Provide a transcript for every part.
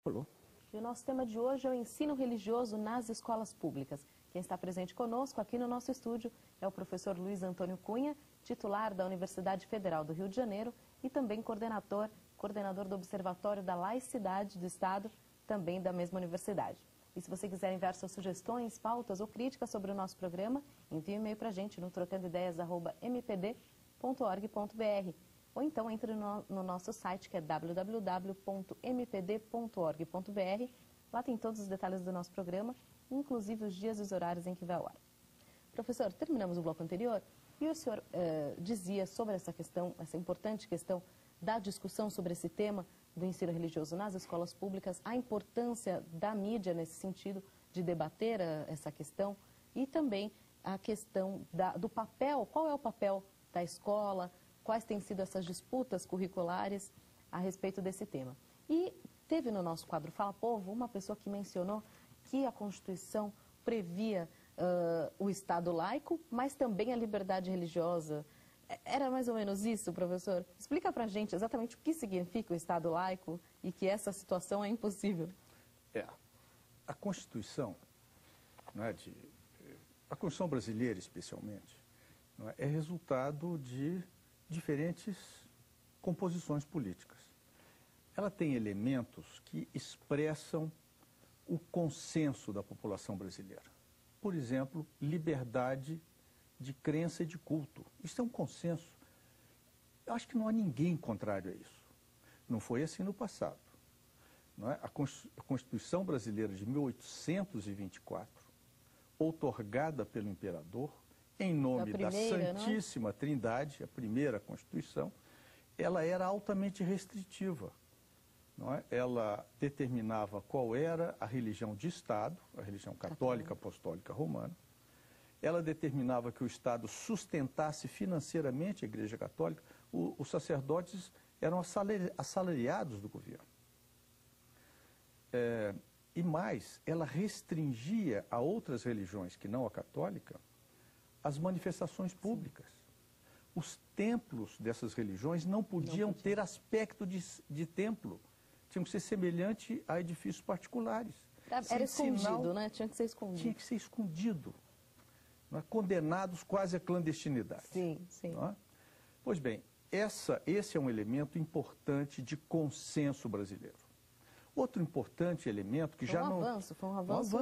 E o nosso tema de hoje é o ensino religioso nas escolas públicas. Quem está presente conosco aqui no nosso estúdio é o professor Luiz Antônio Cunha, titular da Universidade Federal do Rio de Janeiro e também coordenador do Observatório da Laicidade do Estado, também da mesma universidade. E se você quiser enviar suas sugestões, pautas ou críticas sobre o nosso programa, envie um e-mail para a gente no trocandoideias@mpd.org.br. Ou então entre no nosso site, que é www.mpd.org.br. Lá tem todos os detalhes do nosso programa, inclusive os dias e os horários em que vai ao ar. Professor, terminamos o bloco anterior e o senhor dizia sobre essa questão, essa importante questão da discussão sobre esse tema do ensino religioso nas escolas públicas, a importância da mídia nesse sentido de debater essa questão e também a questão do papel, qual é o papel da escola, quais têm sido essas disputas curriculares a respeito desse tema. E teve no nosso quadro Fala Povo uma pessoa que mencionou que a Constituição previa o Estado laico, mas também a liberdade religiosa. Era mais ou menos isso, professor? Explica pra gente exatamente o que significa o Estado laico e que essa situação é impossível. A Constituição, a Constituição brasileira especialmente, é resultado de diferentes composições políticas. Ela tem elementos que expressam o consenso da população brasileira. Por exemplo, liberdade de crença e de culto. Isso é um consenso. Eu acho que não há ninguém contrário a isso. Não foi assim no passado. A Constituição brasileira de 1824, outorgada pelo imperador, em nome da Santíssima Trindade, a primeira Constituição, ela era altamente restritiva. Ela determinava qual era a religião de Estado, a religião católica apostólica romana. Ela determinava que o Estado sustentasse financeiramente a Igreja Católica. Os sacerdotes eram assalariados do governo. E mais, ela restringia a outras religiões que não a católica as manifestações públicas. Os templos dessas religiões não podiam ter aspecto de templo. Tinham que ser semelhante a edifícios particulares. Era escondido, né? Tinha que ser escondido. Tinha que ser escondido. Condenados quase à clandestinidade. Sim, sim. Pois bem, esse é um elemento importante de consenso brasileiro. Outro importante elemento que já não... Foi um avanço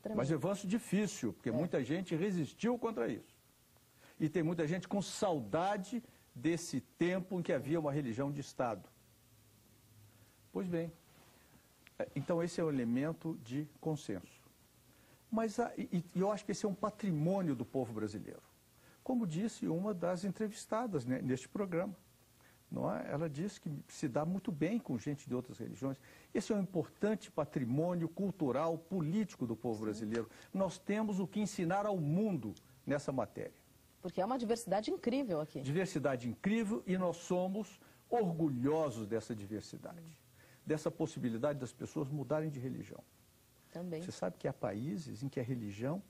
tremendo. Mas avanço difícil, porque muita gente resistiu contra isso. E tem muita gente com saudade desse tempo em que havia uma religião de Estado. Pois bem, então esse é um elemento de consenso. Mas eu acho que esse é um patrimônio do povo brasileiro. Como disse uma das entrevistadas neste programa. Ela disse que se dá muito bem com gente de outras religiões. Esse é um importante patrimônio cultural, político do povo brasileiro. Nós temos o que ensinar ao mundo nessa matéria. Porque é uma diversidade incrível aqui. Diversidade incrível, e nós somos orgulhosos dessa diversidade. Dessa possibilidade das pessoas mudarem de religião. Também. Você sabe que há países em que a religião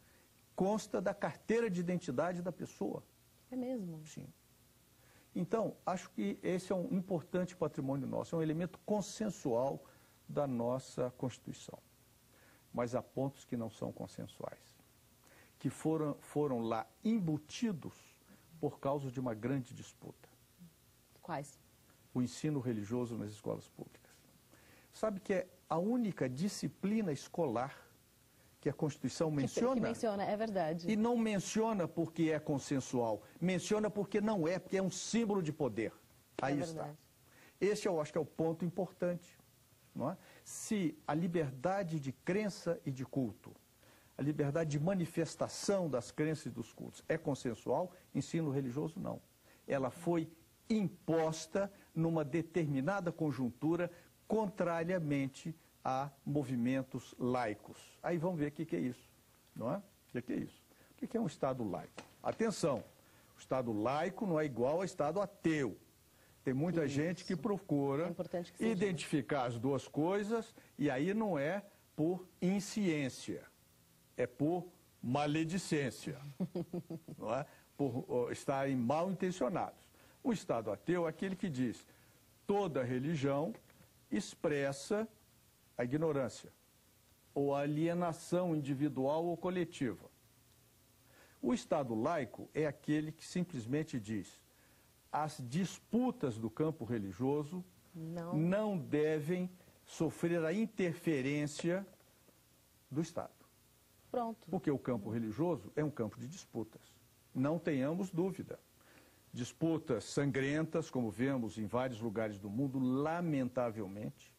consta da carteira de identidade da pessoa. É mesmo? Sim. Então, acho que esse é um importante patrimônio nosso, é um elemento consensual da nossa Constituição. Mas há pontos que não são consensuais, que foram lá embutidos por causa de uma grande disputa. Quais? O ensino religioso nas escolas públicas. Sabe que é a única disciplina escolar que a Constituição menciona. Que menciona, é verdade. E não menciona porque é consensual, menciona porque não é, porque é um símbolo de poder. Aí está. Esse eu acho que é o ponto importante. Se a liberdade de crença e de culto, a liberdade de manifestação das crenças e dos cultos é consensual, ensino religioso não. Ela foi imposta numa determinada conjuntura, contrariamente a movimentos laicos. Aí vamos ver o que é isso, O que é isso? O que é um Estado laico? Atenção, o Estado laico não é igual ao Estado ateu. Tem muita gente que procura identificar as duas coisas, e aí não é por insciência, é por maledicência, por estarem mal intencionados. O Estado ateu é aquele que diz: toda religião expressa a ignorância, ou a alienação individual ou coletiva. O Estado laico é aquele que simplesmente diz: as disputas do campo religioso não devem sofrer a interferência do Estado. Pronto. Porque o campo religioso é um campo de disputas. Não tenhamos dúvida. Disputas sangrentas, como vemos em vários lugares do mundo, lamentavelmente,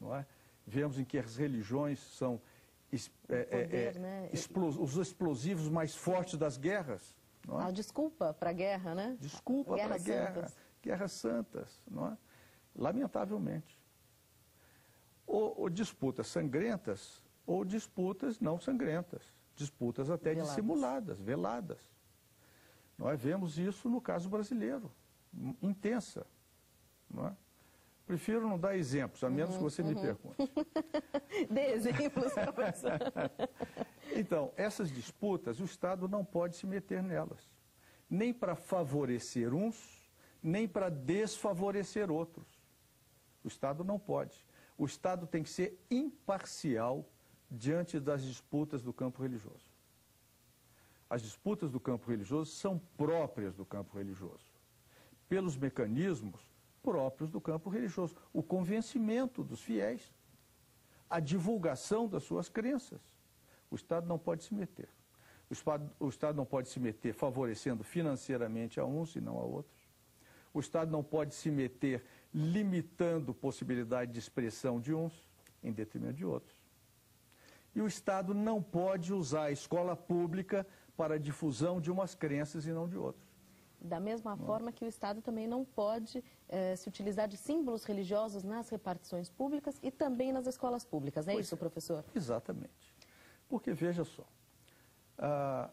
não é? Vemos em que as religiões são os explosivos mais fortes das guerras. Não é? A desculpa para a guerra, né? Desculpa para a guerra. Guerras santas, não é? Lamentavelmente. Ou disputas sangrentas, ou disputas não sangrentas. Disputas até dissimuladas, veladas. Nós vemos isso no caso brasileiro, intensa. Não é? Prefiro não dar exemplos, a menos que você me pergunte. Dê exemplos, professor. Então, essas disputas, o Estado não pode se meter nelas. Nem para favorecer uns, nem para desfavorecer outros. O Estado não pode. O Estado tem que ser imparcial diante das disputas do campo religioso. As disputas do campo religioso são próprias do campo religioso, pelos mecanismos próprios do campo religioso. O convencimento dos fiéis, a divulgação das suas crenças. O Estado não pode se meter. O Estado não pode se meter favorecendo financeiramente a uns e não a outros. O Estado não pode se meter limitando possibilidade de expressão de uns em detrimento de outros. E o Estado não pode usar a escola pública para a difusão de umas crenças e não de outras. Da mesma forma que o Estado também não pode se utilizar de símbolos religiosos nas repartições públicas e também nas escolas públicas. É isso, professor? Exatamente. Porque, veja só,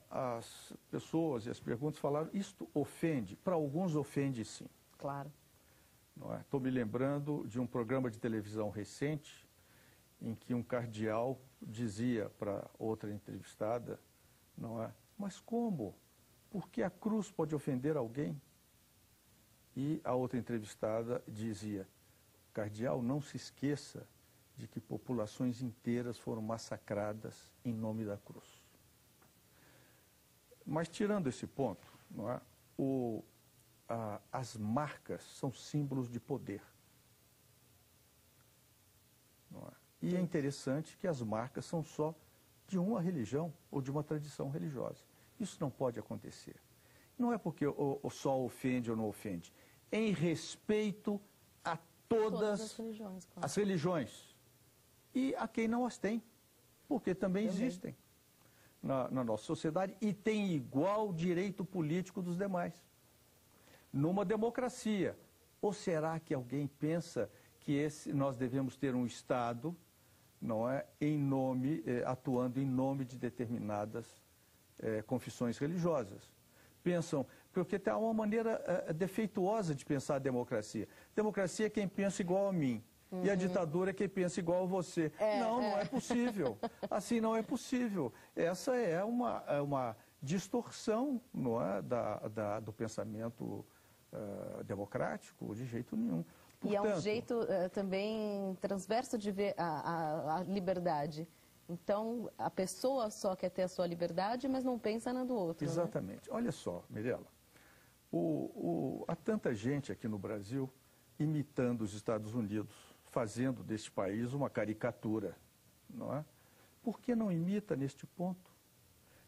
as pessoas e as perguntas falaram, isto ofende? Para alguns ofende sim. Claro. Estou me lembrando de um programa de televisão recente em que um cardeal dizia para outra entrevistada, não é? Mas como? Porque a cruz pode ofender alguém? E a outra entrevistada dizia, cardeal, não se esqueça de que populações inteiras foram massacradas em nome da cruz. Mas tirando esse ponto, não é? As marcas são símbolos de poder. Não é? E é interessante que as marcas são só de uma religião ou de uma tradição religiosa. Isso não pode acontecer. Não é porque só ofende ou não ofende. Em respeito a todas as religiões, claro. As religiões. E a quem não as tem. Porque também existem na nossa sociedade e têm igual direito político dos demais. Numa democracia. Ou será que alguém pensa que nós devemos ter um Estado, não é, atuando em nome de determinadas confissões religiosas? Pensam, porque tem uma maneira defeituosa de pensar a democracia. Democracia é quem pensa igual a mim. E a ditadura é quem pensa igual a você. Não é possível. Assim não é possível. Essa é uma distorção, não é, do pensamento democrático, de jeito nenhum. Portanto, e é um jeito também transverso de ver a liberdade. Então, a pessoa só quer ter a sua liberdade, mas não pensa na do outro. Exatamente. Né? Olha só, Mirela, há tanta gente aqui no Brasil imitando os Estados Unidos, fazendo deste país uma caricatura, não é? Por que não imita neste ponto?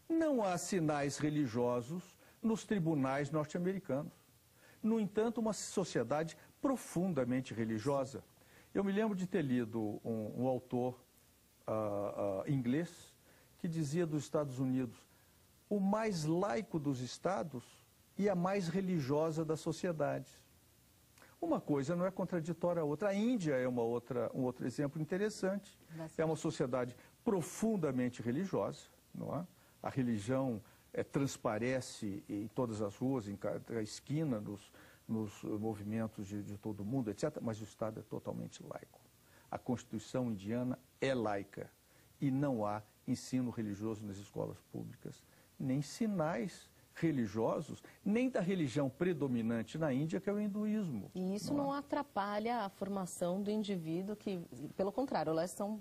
Não há sinais religiosos nos tribunais norte-americanos. No entanto, uma sociedade profundamente religiosa. Eu me lembro de ter lido um autor inglês que dizia dos Estados Unidos, o mais laico dos estados e a mais religiosa das sociedades. Uma coisa não é contraditória à outra. A Índia é um outro exemplo interessante. É uma sociedade profundamente religiosa, não é? A religião transparece em todas as ruas, em cada esquina, nos movimentos de todo mundo, etc. Mas o Estado é totalmente laico. A Constituição indiana é laica e não há ensino religioso nas escolas públicas, nem sinais religiosos, nem da religião predominante na Índia, que é o hinduísmo. E isso não atrapalha a formação do indivíduo, que, pelo contrário, elas são